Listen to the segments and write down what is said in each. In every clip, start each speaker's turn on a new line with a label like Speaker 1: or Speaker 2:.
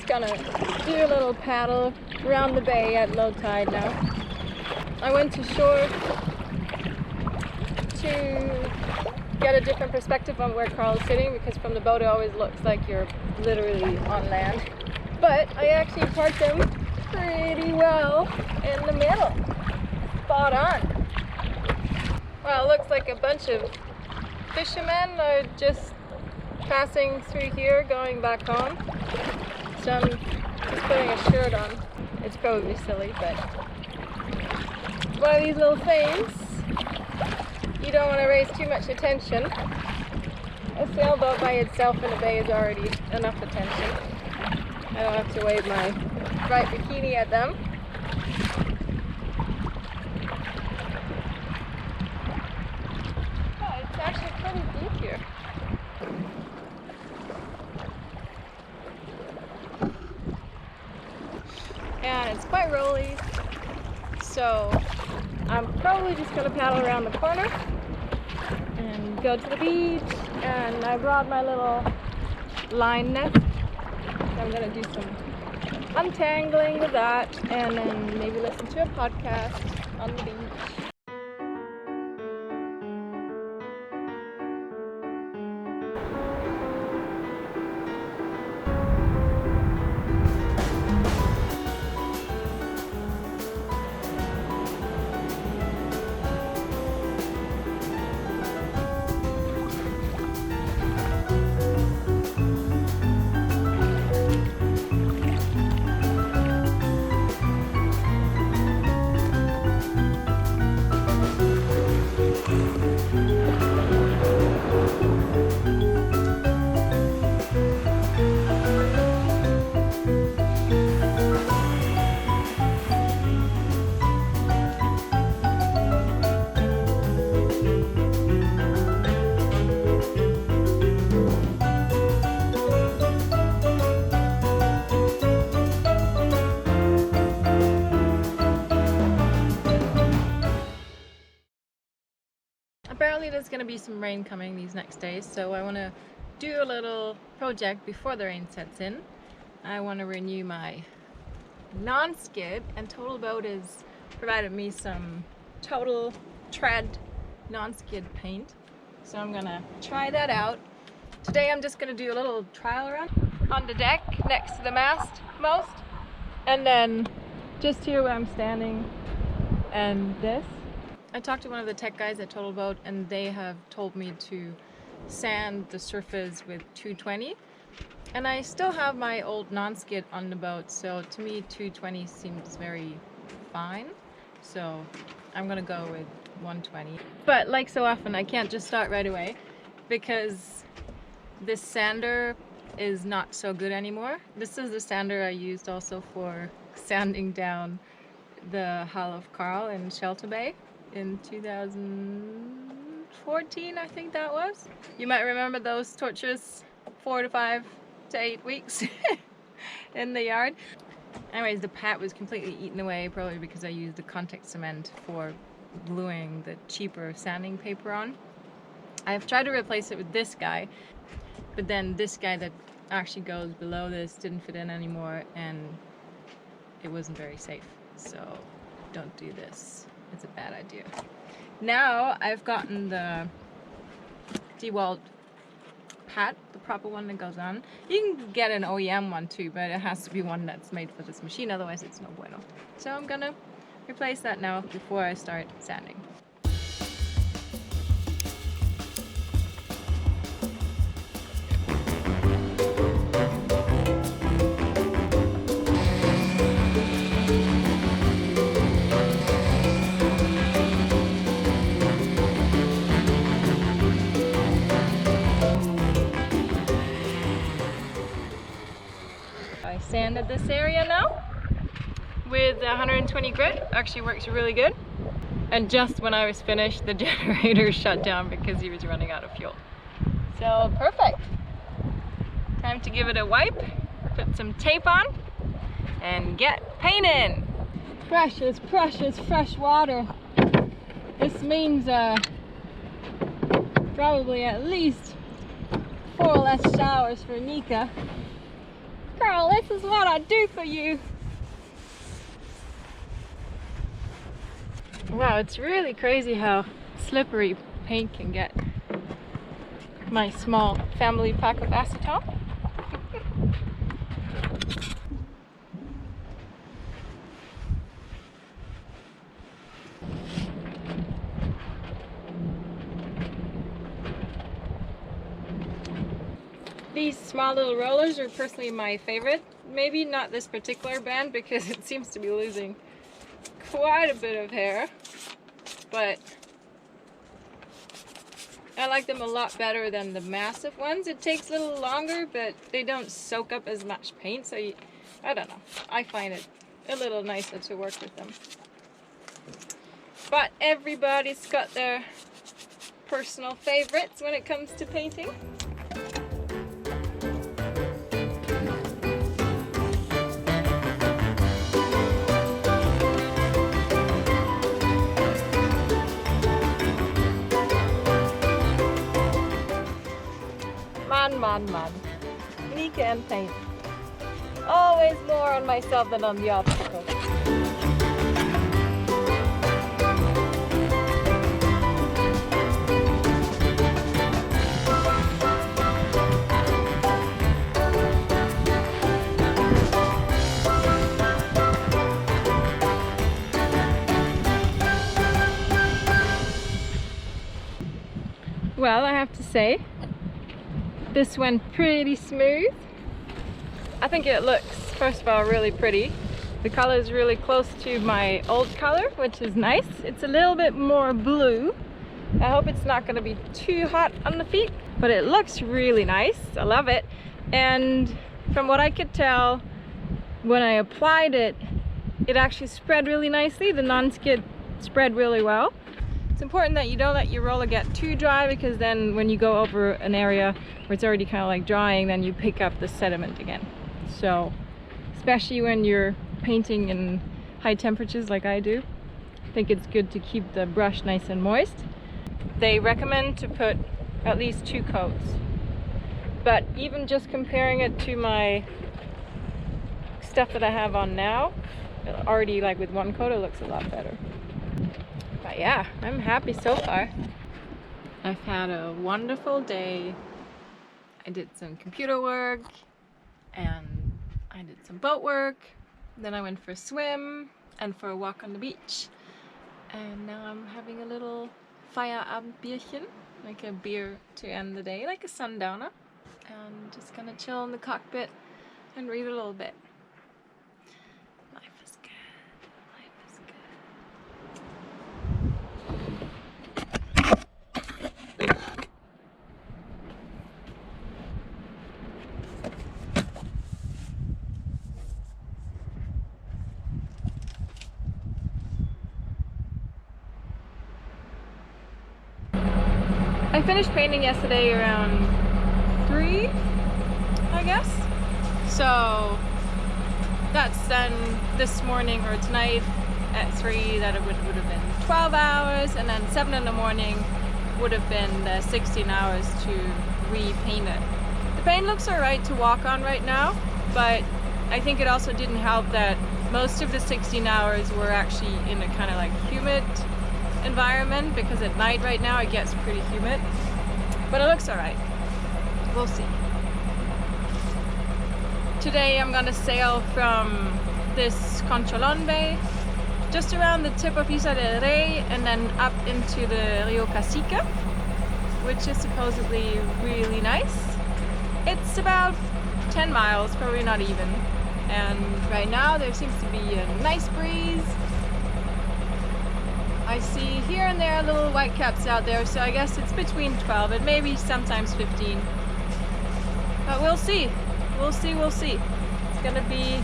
Speaker 1: gonna do a little paddle around the bay at low tide now. I went to shore to get a different perspective on where Karl is sitting, because from the boat it always looks like you're literally on land. But I actually parked him pretty well in the middle. Spot on. Well, it looks like a bunch of fishermen are just passing through here going back home. So I'm just putting a shirt on. It's probably silly, but one of these little things, you don't want to raise too much attention. A sailboat by itself in the bay is already enough attention. I don't have to wave my bright bikini at them. Oh, it's actually pretty deep here. And it's quite rolly, so I'm probably just going to paddle around the corner and go to the beach. And I brought my little line net, so I'm going to do some untangling with that, and then maybe listen to a podcast on the beach. Apparently there's going to be some rain coming these next days, so I want to do a little project before the rain sets in. I want to renew my non-skid, and TotalBoat has provided me some Total Tread non-skid paint, so I'm going to try that out. Today I'm just going to do a little trial run on the deck next to the mast most, and then just here where I'm standing and this. I talked to one of the tech guys at TotalBoat, and they have told me to sand the surface with 220, and I still have my old non-skid on the boat, so to me 220 seems very fine, so I'm gonna go with 120. But like so often, I can't just start right away because this sander is not so good anymore. This is the sander I used also for sanding down the hull of Karl in Shelter Bay in 2014, I think that was. You might remember those torturous 4 to 5 to 8 weeks in the yard. Anyways, the pat was completely eaten away, probably because I used the contact cement for gluing the cheaper sanding paper on. I've tried to replace it with this guy, but then this guy that actually goes below this didn't fit in anymore, and it wasn't very safe, so don't do this. It's a bad idea. Now I've gotten the DeWalt pat, the proper one that goes on. You can get an OEM one too, but it has to be one that's made for this machine, otherwise it's no bueno. So I'm gonna replace that now before I start sanding. Sanded this area now with 120 grit. Actually works really good. And just when I was finished, the generator shut down because he was running out of fuel. So perfect. Time to give it a wipe, put some tape on, and get painting. Precious, precious fresh water. This means probably at least 4 less showers for Nika. Karl, this is what I do for you. Wow, it's really crazy how slippery paint can get. My small family pack of acetone. These small little rollers are personally my favorite. Maybe not this particular brand because it seems to be losing quite a bit of hair, but I like them a lot better than the massive ones. It takes a little longer, but they don't soak up as much paint, so I don't know. I find it a little nicer to work with them. But everybody's got their personal favorites when it comes to painting. Man. Nike and paint. Always more on myself than on the obstacle. Well, I have to say, this went pretty smooth. I think it looks, first of all, really pretty. The color is really close to my old color, which is nice. It's a little bit more blue. I hope it's not going to be too hot on the feet, but it looks really nice. I love it. And from what I could tell, when I applied it, it actually spread really nicely. The non-skid spread really well. It's important that you don't let your roller get too dry, because then when you go over an area where it's already kind of like drying, then you pick up the sediment again. So especially when you're painting in high temperatures like I do, I think it's good to keep the brush nice and moist. They recommend to put at least 2 coats, but even just comparing it to my stuff that I have on now, already like with 1 coat, it looks a lot better. But yeah, I'm happy so far. I've had a wonderful day. I did some computer work and I did some boat work. Then I went for a swim and for a walk on the beach. And now I'm having a little Feierabendbierchen, like a beer to end the day, like a sundowner. And just gonna chill in the cockpit and read a little bit. Life is good. Life is good. I finished painting yesterday around 3, I guess. So that's then this morning or tonight at 3, that it would have been 12 hours, and then 7 in the morning would have been the 16 hours to repaint it. The paint looks alright to walk on right now, but I think it also didn't help that most of the 16 hours were actually in a kind of like humid environment, because at night right now it gets pretty humid, but it looks alright. We'll see. Today I'm gonna sail from this Concholon Bay just around the tip of Isla del Rey and then up into the Rio Casica, which is supposedly really nice. It's about 10 miles, probably not even, and right now there seems to be a nice breeze. I see here and there little white caps out there, so I guess it's between 12 and maybe sometimes 15. But we'll see. We'll see. It's gonna be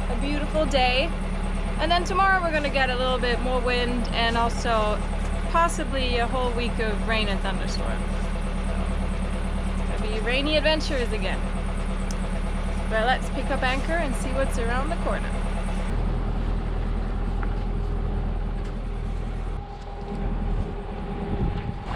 Speaker 1: a beautiful day. And then tomorrow we're gonna get a little bit more wind and also possibly a whole week of rain and thunderstorm. It's gonna be rainy adventures again. But let's pick up anchor and see what's around the corner.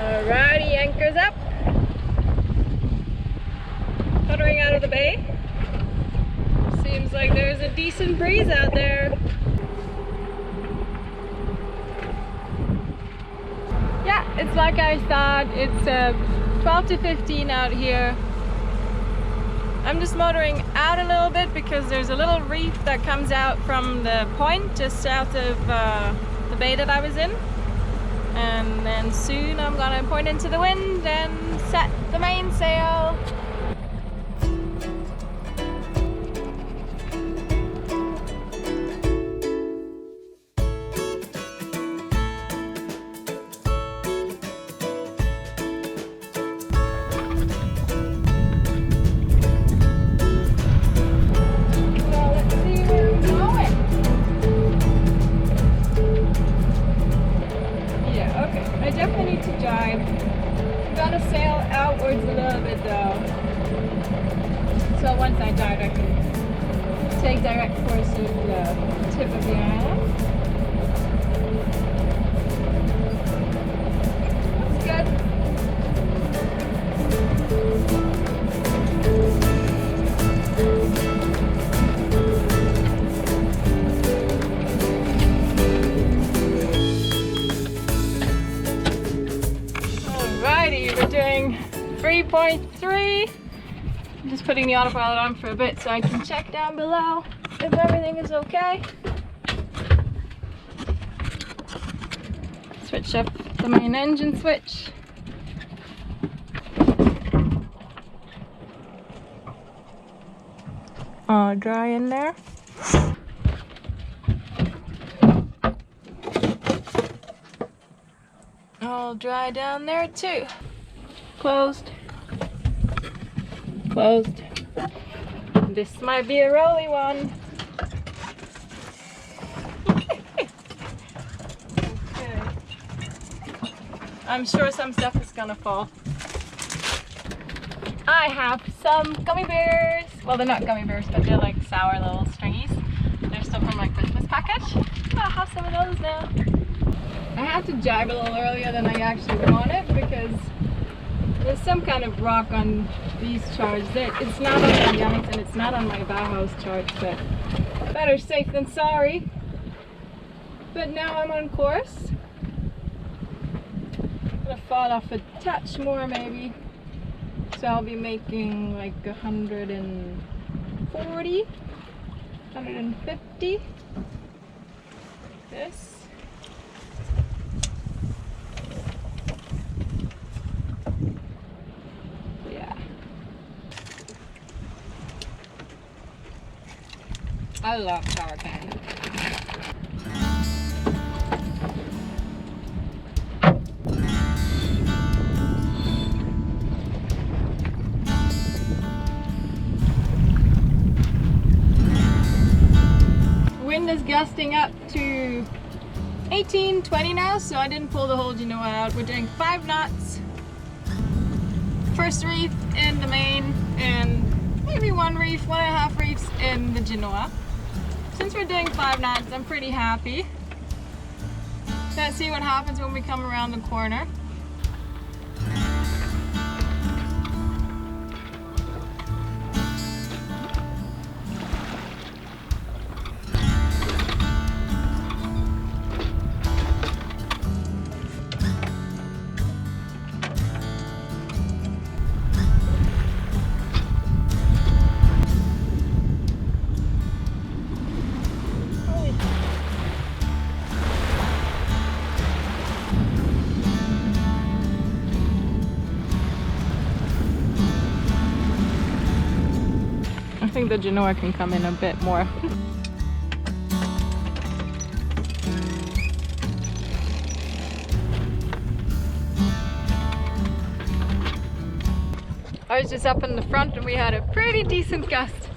Speaker 1: Alrighty, anchor's up. Puttering out of the bay. decent breeze out there. Yeah, it's like I thought. It's 12 to 15 out here. I'm just motoring out a little bit because there's a little reef that comes out from the point just south of the bay that I was in. And then soon I'm gonna point into the wind and set the mainsail. So once I dive, I can take direct course of the tip of the island. That's good. Alrighty, we're doing 3.3. I'm just putting the autopilot on for a bit so I can check down below if everything is okay. Switch up the main engine switch. All dry in there. All dry down there too. Closed. Closed. This might be a rolly one. Okay. I'm sure some stuff is gonna fall. I have some gummy bears. Well, they're not gummy bears, but they're like sour little stringies. They're still from my Christmas package. I have some of those now. I had to jibe a little earlier than I actually wanted because there's some kind of rock on these charts. It's not on my Young's and it's not on my Bauhaus charts, but better safe than sorry. But now I'm on course. I'm gonna fall off a touch more maybe. So I'll be making like 140, 150. This. I love sour candy. Wind is gusting up to 18, 20 now, so I didn't pull the whole Genoa out. We're doing 5 knots. First reef in the main and maybe 1 reef, 1.5 reefs in the Genoa. Since we're doing 5 knots, I'm pretty happy. Let's see what happens when we come around the corner. I think the Genoa can come in a bit more. I was just up in the front and we had a pretty decent gust,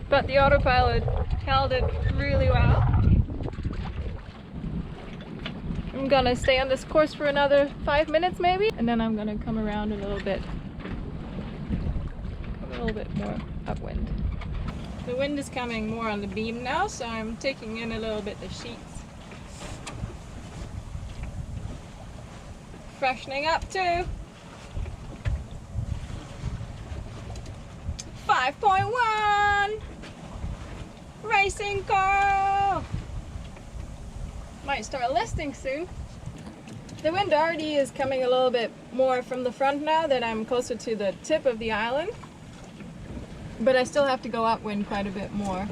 Speaker 1: but the autopilot held it really well. I'm gonna stay on this course for another 5 minutes maybe, and then I'm gonna come around a little bit more upwind. The wind is coming more on the beam now, so I'm taking in a little bit the sheets. Freshening up too. 5.1. Race racing, Karl! Might start listing soon. The wind already is coming a little bit more from the front now that I'm closer to the tip of the island. But I still have to go upwind quite a bit more.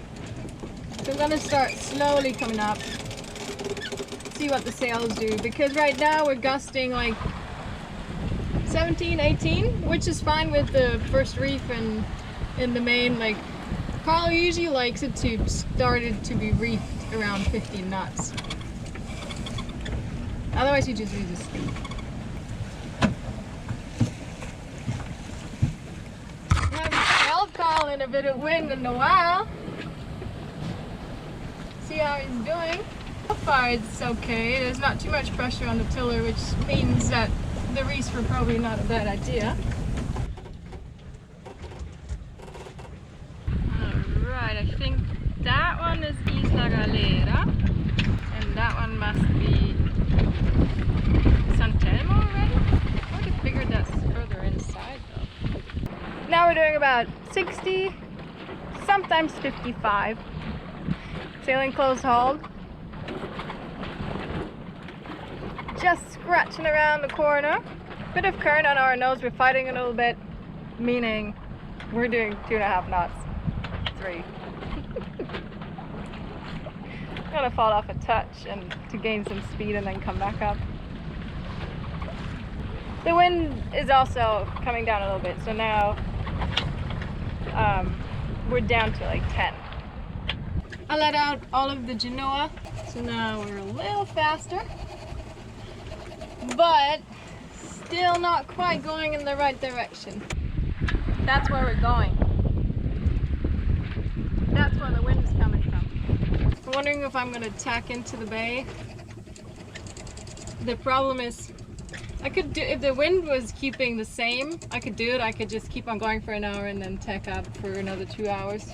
Speaker 1: So I'm gonna start slowly coming up, see what the sails do, because right now we're gusting like 17, 18, which is fine with the first reef and in the main. Like, Karl usually likes it to start it to be reefed around 15 knots. Otherwise you just lose the speed. I haven't held Karl in a bit of wind in a while. See how he's doing. So far it's okay. There's not too much pressure on the tiller, which means that the reefs were probably not a bad idea. Alright, I think that one is Isla Galera. And that one must be San Telmo already? I would have figured that's further inside though. Now we're doing about 60, sometimes 55. Sailing close hauled. Just scratching around the corner. Bit of current on our nose, we're fighting a little bit, meaning we're doing 2.5 knots. 3. I'm gonna fall off a touch and to gain some speed and then come back up. The wind is also coming down a little bit, so now we're down to like 10. I let out all of the genoa, so now we're a little faster, but still not quite going in the right direction. That's where we're going. That's where the wind is coming from. I'm wondering if I'm going to tack into the bay. The problem is, I could do, if the wind was keeping the same, I could do it. I could just keep on going for an hour and then tack up for another 2 hours.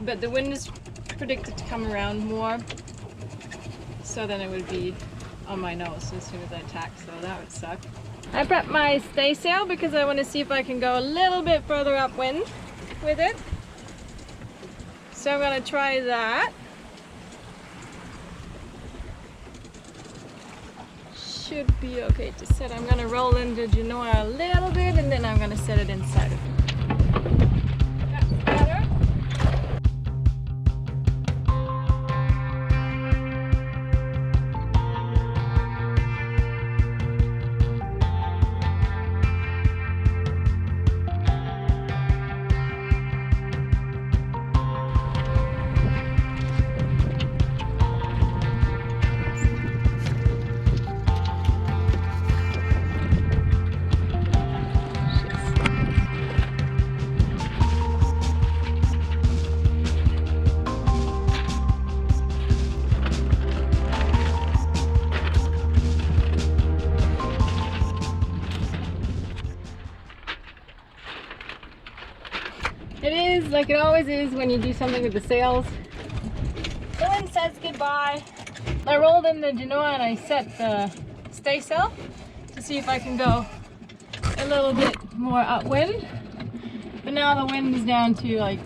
Speaker 1: But the wind is predicted to come around more, so then it would be on my nose as soon as I tack, so that would suck. I prepped my staysail because I want to see if I can go a little bit further upwind with it. So I'm going to try that. Should be okay to set. I'm going to roll in the genoa a little bit and then I'm going to set it inside of it. That's better. It is like it always is when you do something with the sails. The wind says goodbye. I rolled in the genoa and I set the staysail to see if I can go a little bit more upwind. But now the wind is down to like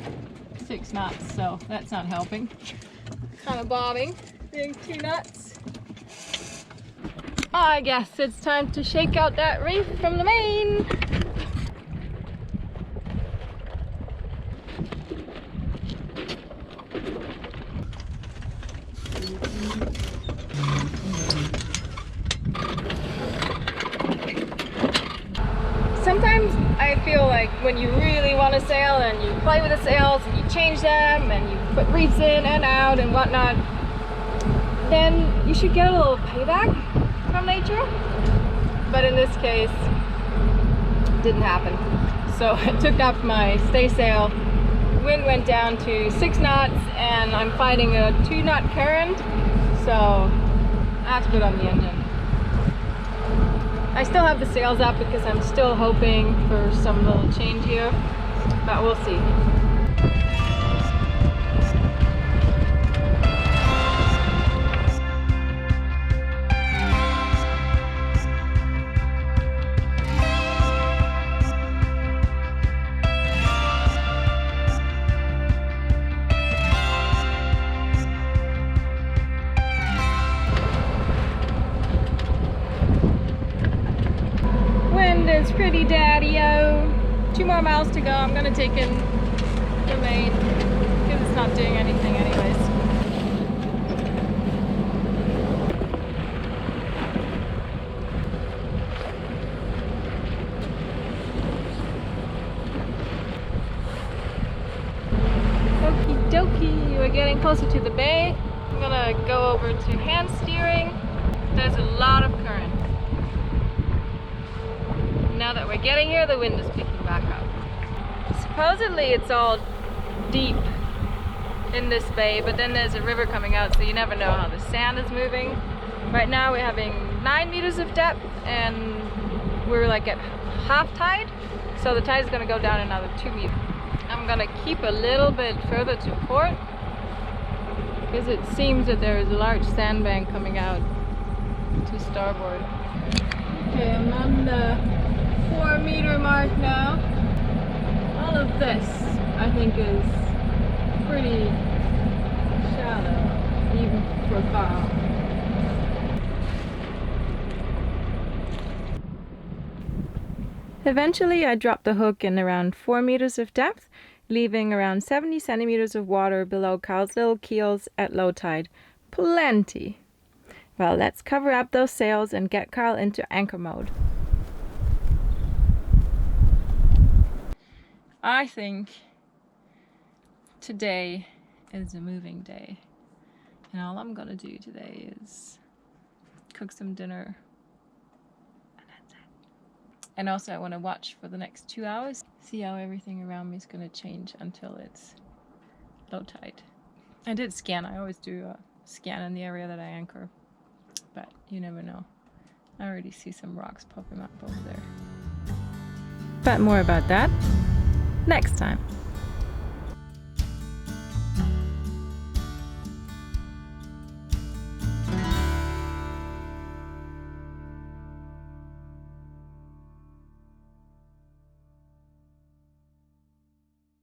Speaker 1: 6 knots, so that's not helping. Kind of bobbing, doing 2 knots. I guess it's time to shake out that reef from the main. Sometimes I feel like when you really want to sail and you play with the sails and you change them and you put reefs in and out and whatnot, then you should get a little payback from nature. But in this case, it didn't happen. So I took up my staysail, wind went down to 6 knots and I'm fighting a 2 knot current, so I have to put on the engine. I still have the sails up because I'm still hoping for some little change here, but we'll see. 2 more miles to go. I'm gonna take in the lane because it's not doing anything anyways. Okie dokie, we're getting closer to the bay. I'm gonna go over to hand steering. There's a lot of current. Now that we're getting here, the wind is picking back up. Supposedly it's all deep in this bay, but then there's a river coming out, so you never know how the sand is moving. Right now we're having 9 meters of depth, and we're like at half tide, so the tide is going to go down another 2 meters. I'm going to keep a little bit further to port because it seems that there is a large sandbank coming out to starboard. Okay, I'm on the 4 meter mark now. All of this I think is pretty shallow, even for Karl. Eventually I dropped the hook in around 4 meters of depth, leaving around 70 centimeters of water below Karl's little keels at low tide. Plenty! Well, let's cover up those sails and get Karl into anchor mode. I think today is a moving day, and all I'm gonna do today is cook some dinner, and that's it. And also I want to watch for the next 2 hours, see how everything around me is gonna change until it's low tide. I did scan. I always do a scan in the area that I anchor, but you never know. I already see some rocks popping up over there. But more about that next time.